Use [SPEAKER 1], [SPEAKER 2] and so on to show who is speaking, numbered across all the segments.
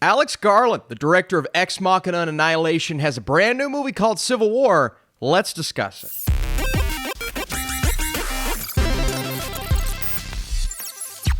[SPEAKER 1] Alex Garland, the director of Ex Machina and Annihilation, has a brand new movie called Civil War. Let's discuss it.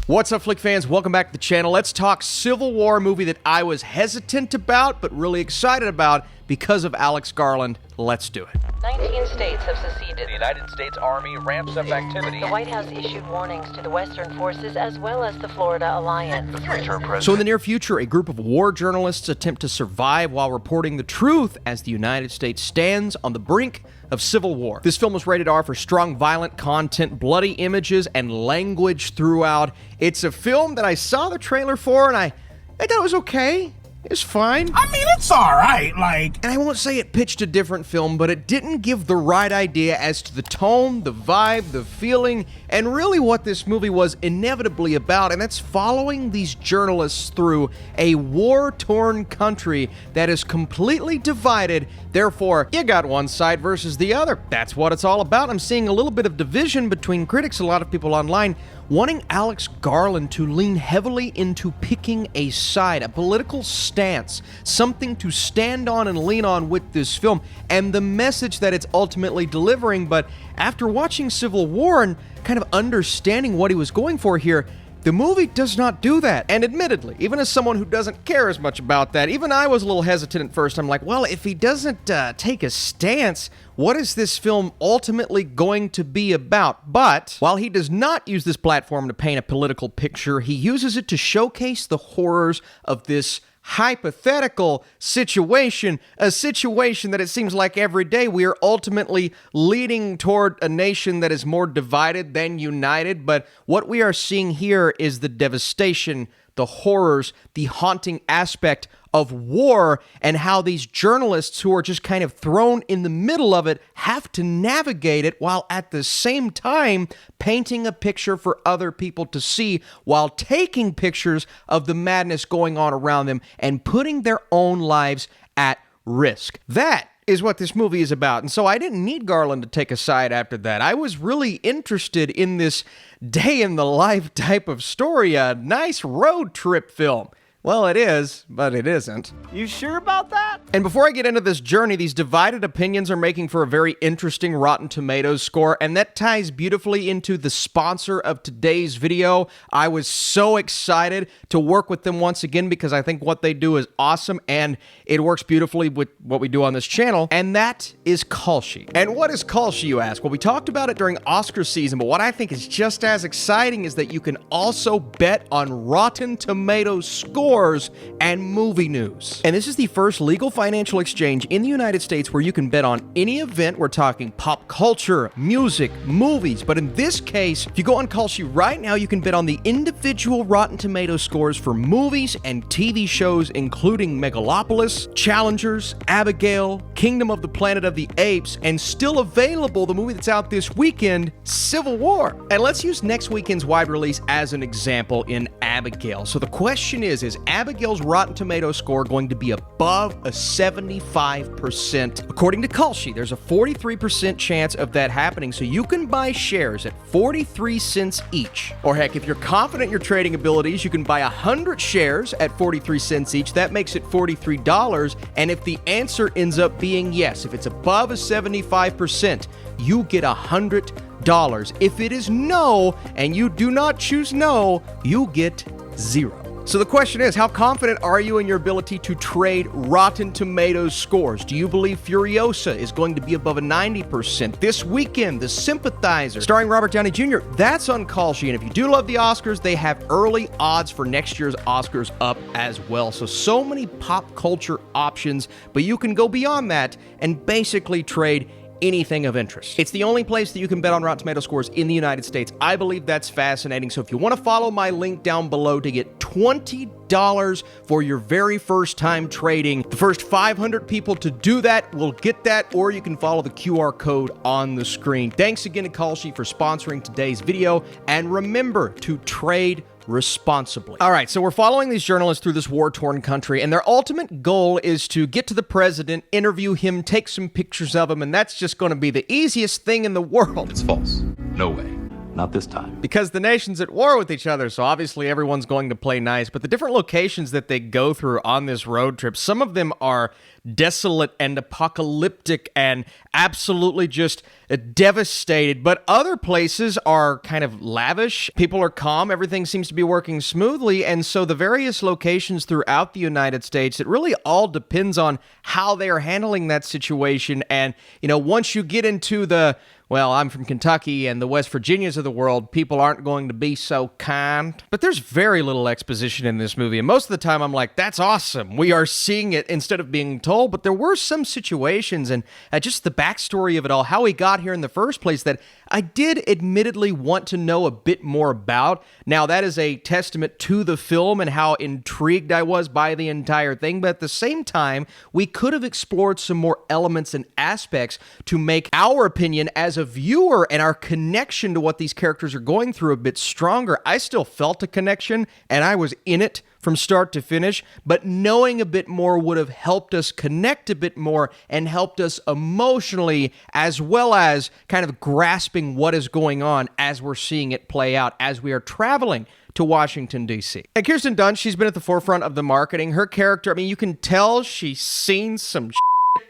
[SPEAKER 1] What's up, Flick fans? Welcome back to the channel. Let's talk Civil War, a movie that I was hesitant about, but really excited about because of Alex Garland. Let's do it.
[SPEAKER 2] 19 states have seceded.
[SPEAKER 3] The United States Army ramps up activity.
[SPEAKER 2] The White House issued warnings to the Western forces as well as the Florida Alliance.
[SPEAKER 3] The three-term president.
[SPEAKER 1] So in the near future, a group of war journalists attempt to survive while reporting the truth as the United States stands on the brink of civil war. This film was rated R for strong violent content, bloody images, and language throughout. It's a film that I saw the trailer for, and I thought it was okay. It's fine.
[SPEAKER 4] I mean, it's alright,
[SPEAKER 1] And I won't say it pitched a different film, but it didn't give the right idea as to the tone, the vibe, the feeling, and really what this movie was inevitably about, and that's following these journalists through a war-torn country that is completely divided. Therefore, you got one side versus the other. That's what it's all about. I'm seeing a little bit of division between critics, a lot of people online wanting Alex Garland to lean heavily into picking a side, a political stance, something to stand on and lean on with this film, and the message that it's ultimately delivering. But after watching Civil War and kind of understanding what he was going for here, the movie does not do that. And admittedly, even as someone who doesn't care as much about that, even I was a little hesitant at first. I'm like, well, if he doesn't take a stance, what is this film ultimately going to be about? But while he does not use this platform to paint a political picture, he uses it to showcase the horrors of this hypothetical situation, a situation that it seems like every day we are ultimately leading toward a nation that is more divided than united. But what we are seeing here is the devastation, the horrors, the haunting aspect of war, and how these journalists who are just kind of thrown in the middle of it have to navigate it while at the same time painting a picture for other people to see while taking pictures of the madness going on around them and putting their own lives at risk. That is what this movie is about. And so I didn't need Garland to take a side after that. I was really interested in this day in the life type of story, a nice road trip film. Well, it is, but it isn't.
[SPEAKER 5] You sure about that?
[SPEAKER 1] And before I get into this journey, these divided opinions are making for a very interesting Rotten Tomatoes score, and that ties beautifully into the sponsor of today's video. I was so excited to work with them once again because I think what they do is awesome, and it works beautifully with what we do on this channel, and that is Cailee. And what is Cailee, you ask? Well, we talked about it during Oscar season, but what I think is just as exciting is that you can also bet on Rotten Tomatoes score and movie news. And this is the first legal financial exchange in the United States where you can bet on any event. We're talking pop culture, music, movies, but in this case, if you go on Cailee right now, you can bet on the individual Rotten Tomatoes scores for movies and TV shows, including Megalopolis, Challengers, Abigail, Kingdom of the Planet of the Apes, and still available, the movie that's out this weekend, Civil War. And let's use next weekend's wide release as an example in Abigail. So the question is Abigail's Rotten Tomatoes score going to be above a 75%? According to Cailee, there's a 43% chance of that happening, so you can buy shares at 43 cents each. Or heck, if you're confident in your trading abilities, you can buy 100 shares at 43 cents each. That makes it $43, and if the answer ends up being yes, if it's above a 75%, you get $100. If it is no, and you do not choose no, you get $0. So the question is, how confident are you in your ability to trade Rotten Tomatoes scores? Do you believe Furiosa is going to be above a 90%? This weekend, The Sympathizer, starring Robert Downey Jr., that's on Cailee. And if you do love the Oscars, they have early odds for next year's Oscars up as well. So many pop culture options, but you can go beyond that and basically trade anything of interest. It's the only place that you can bet on Rotten Tomato scores in the United States. I believe that's fascinating. So if you want to follow my link down below to get $20 for your very first time trading, the first 500 people to do that will get that, or you can follow the QR code on the screen. Thanks again to Cailee for sponsoring today's video, and remember to trade responsibly. All right, so we're following these journalists through this war-torn country, and their ultimate goal is to get to the president, interview him, take some pictures of him, and that's just going to be the easiest thing in the world.
[SPEAKER 6] It's false. No way.
[SPEAKER 4] not this time.
[SPEAKER 1] Because the nation's at war with each other, so obviously everyone's going to play nice. But the different locations that they go through on this road trip, some of them are desolate and apocalyptic and absolutely just devastated. But other places are kind of lavish. People are calm. Everything seems to be working smoothly. And so the various locations throughout the United States, it really all depends on how they are handling that situation. And, you know, once you get into the, well, I'm from Kentucky and the West Virginias of the world, people aren't going to be so kind. But there's very little exposition in this movie. And most of the time I'm like, that's awesome. We are seeing it instead of being told. But there were some situations and just the backstory of it all, how we got here in the first place, that I did admittedly want to know a bit more about. Now, that is a testament to the film and how intrigued I was by the entire thing. But at the same time, we could have explored some more elements and aspects to make our opinion as a viewer and our connection to what these characters are going through a bit stronger. I still felt a connection and I was in it from start to finish, but knowing a bit more would have helped us connect a bit more and helped us emotionally, as well as kind of grasping what is going on as we're seeing it play out as we are traveling to Washington, D.C. And Kirsten Dunst, she's been at the forefront of the marketing. Her character, I mean, you can tell she's seen some shit.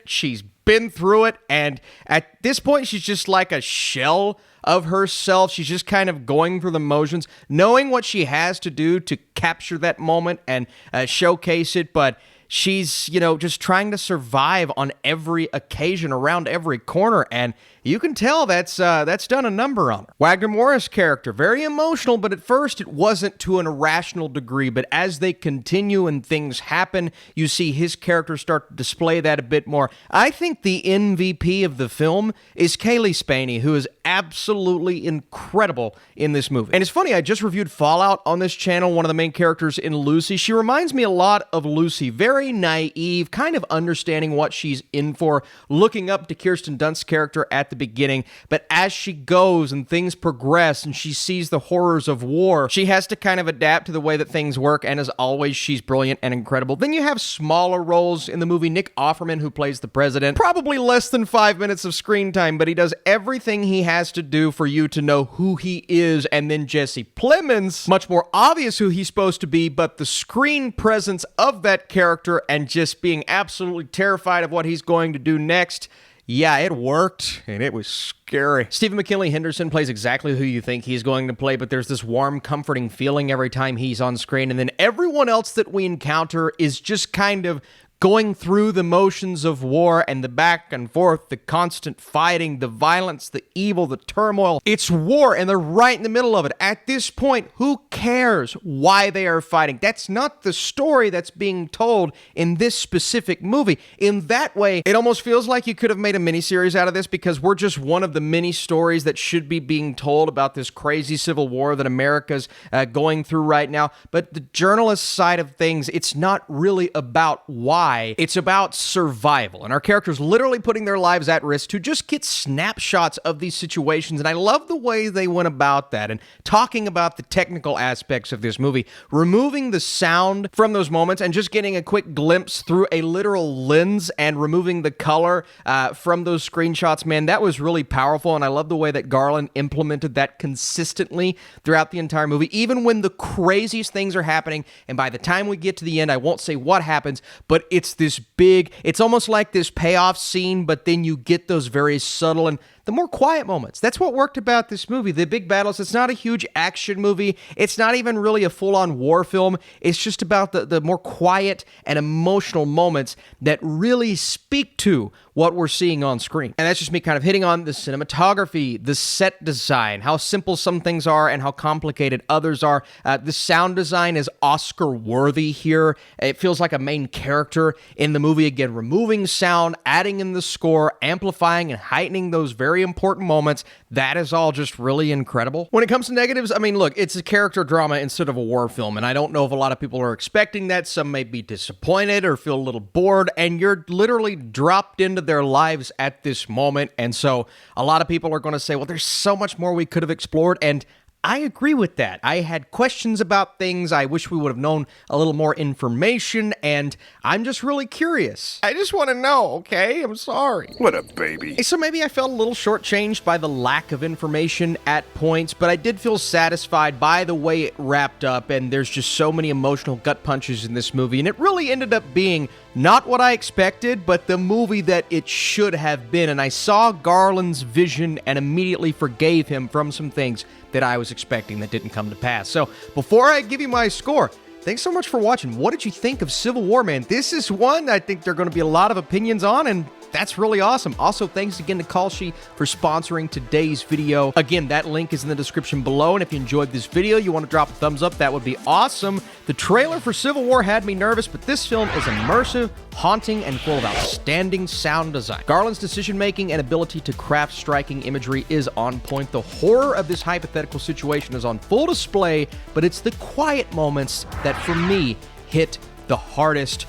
[SPEAKER 1] She's been through it, and at this point, she's just like a shell of herself. She's just kind of going through the motions, knowing what she has to do to capture that moment and showcase it, but she's, you know, just trying to survive on every occasion, around every corner, and you can tell that's done a number on her. Wagner Moura's character, very emotional, but at first it wasn't to an irrational degree, but as they continue and things happen, you see his character start to display that a bit more. I think the MVP of the film is Cailee Spaeny, who is absolutely incredible in this movie. And it's funny, I just reviewed Fallout on this channel, one of the main characters in Lucy. She reminds me a lot of Lucy, very naive, kind of understanding what she's in for, looking up to Kirsten Dunst's character at the beginning, but as she goes and things progress and she sees the horrors of war, she has to kind of adapt to the way that things work, and as always, she's brilliant and incredible. Then you have smaller roles in the movie. Nick Offerman, who plays the president, probably less than 5 minutes of screen time, but he does everything he has to do for you to know who he is. And then Jesse Plemons, much more obvious who he's supposed to be, but the screen presence of that character and just being absolutely terrified of what he's going to do next, yeah, it worked, and it was scary. Stephen McKinley Henderson plays exactly who you think he's going to play, but there's this warm, comforting feeling every time he's on screen, and then everyone else that we encounter is just kind of going through the motions of war and the back and forth, the constant fighting, the violence, the evil, the turmoil. It's war, and they're right in the middle of it. At this point, who cares why they are fighting? That's not the story that's being told in this specific movie. In that way, it almost feels like you could have made a miniseries out of this, because we're just one of the many stories that should be being told about this crazy civil war that America's going through right now. But the journalist side of things, it's not really about why. It's about survival, and our characters literally putting their lives at risk to just get snapshots of these situations, and I love the way they went about that, and talking about the technical aspects of this movie, removing the sound from those moments and just getting a quick glimpse through a literal lens and removing the color from those screenshots. Man, that was really powerful, and I love the way that Garland implemented that consistently throughout the entire movie, even when the craziest things are happening, and by the time we get to the end, I won't say what happens, but it's this big, it's almost like this payoff scene, but then you get those very subtle and the more quiet moments. That's what worked about this movie. The big battles, it's not a huge action movie. It's not even really a full-on war film. It's just about the more quiet and emotional moments that really speak to what we're seeing on screen. And that's just me kind of hitting on the cinematography, the set design, how simple some things are and how complicated others are. The sound design is Oscar-worthy here. It feels like a main character in the movie. Again, removing sound, adding in the score, amplifying and heightening those very important moments. That is all just really incredible. When it comes to negatives, I mean, look, it's a character drama instead of a war film, and I don't know if a lot of people are expecting that. Some may be disappointed or feel a little bored, and you're literally dropped into their lives at this moment, and so a lot of people are going to say, well, there's so much more we could have explored, and I agree with that. I had questions about things. I wish we would have known a little more information, and I'm just really curious. I just want to know, okay? I'm sorry.
[SPEAKER 4] What a baby.
[SPEAKER 1] So maybe I felt a little shortchanged by the lack of information at points, but I did feel satisfied by the way it wrapped up, and there's just so many emotional gut punches in this movie, and it really ended up being not what I expected, but the movie that it should have been, and I saw Garland's vision and immediately forgave him from some things that I was expecting that didn't come to pass. So before I give you my score, thanks so much for watching. What did you think of Civil War, man? This is one I think there are going to be a lot of opinions on, and that's really awesome. Also, thanks again to Cailee for sponsoring today's video. Again, that link is in the description below, and if you enjoyed this video, you want to drop a thumbs up, that would be awesome. The trailer for Civil War had me nervous, but this film is immersive, haunting, and full of outstanding sound design. Garland's decision-making and ability to craft striking imagery is on point. The horror of this hypothetical situation is on full display, but it's the quiet moments that, for me, hit the hardest.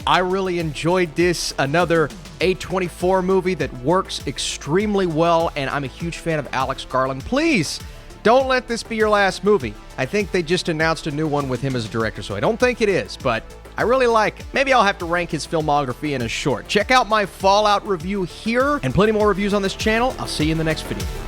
[SPEAKER 1] I really enjoyed this. Another A24 movie that works extremely well, and I'm a huge fan of Alex Garland. Please, don't let this be your last movie. I think they just announced a new one with him as a director, so I don't think it is, but I really like it. Maybe I'll have to rank his filmography in a short. Check out my Fallout review here, and plenty more reviews on this channel. I'll see you in the next video.